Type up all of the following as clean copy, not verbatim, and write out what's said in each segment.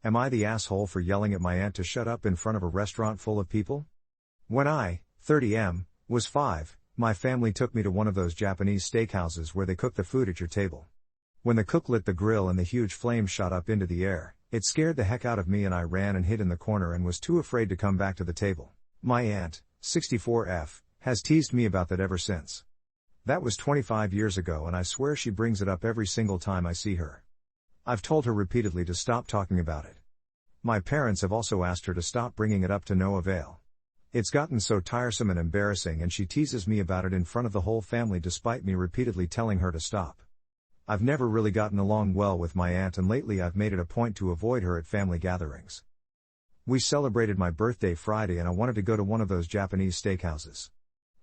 Am I the asshole for yelling at my aunt to shut up in front of a restaurant full of people? When I, 30M, was 5, my family took me to one of those Japanese steakhouses where they cook the food at your table. When the cook lit the grill and the huge flame shot up into the air, it scared the heck out of me and I ran and hid in the corner and was too afraid to come back to the table. My aunt, 64F, has teased me about that ever since. That was 25 years ago and I swear she brings it up every single time I see her. I've told her repeatedly to stop talking about it. My parents have also asked her to stop bringing it up to no avail. It's gotten so tiresome and embarrassing and she teases me about it in front of the whole family despite me repeatedly telling her to stop. I've never really gotten along well with my aunt and lately I've made it a point to avoid her at family gatherings. We celebrated my birthday Friday and I wanted to go to one of those Japanese steakhouses.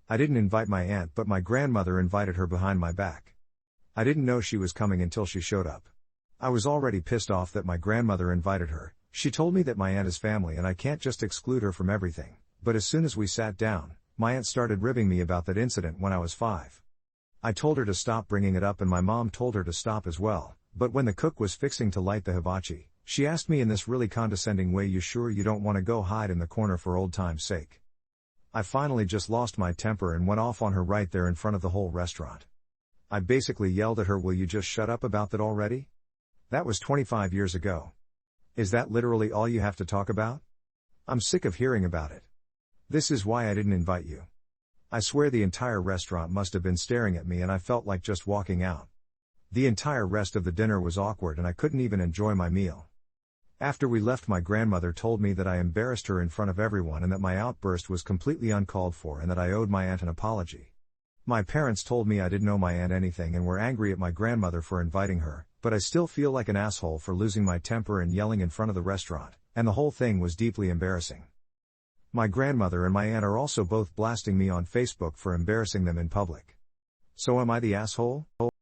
I didn't invite my aunt but my grandmother invited her behind my back. I didn't know she was coming until she showed up. I was already pissed off that my grandmother invited her. She told me that my aunt is family and I can't just exclude her from everything. But as soon as we sat down, my aunt started ribbing me about that incident when I was 5. I told her to stop bringing it up and my mom told her to stop as well, but when the cook was fixing to light the hibachi, she asked me in this really condescending way, "You sure you don't want to go hide in the corner for old time's sake?" I finally just lost my temper and went off on her right there in front of the whole restaurant. I basically yelled at her, "Will you just shut up about that already?" That was 25 years ago. Is that literally all you have to talk about? I'm sick of hearing about it. This is why I didn't invite you. I swear the entire restaurant must have been staring at me and I felt like just walking out. The entire rest of the dinner was awkward and I couldn't even enjoy my meal. After we left, my grandmother told me that I embarrassed her in front of everyone and that my outburst was completely uncalled for and that I owed my aunt an apology. My parents told me I didn't owe my aunt anything and were angry at my grandmother for inviting her, but I still feel like an asshole for losing my temper and yelling in front of the restaurant, and the whole thing was deeply embarrassing. My grandmother and my aunt are also both blasting me on Facebook for embarrassing them in public. So am I the asshole?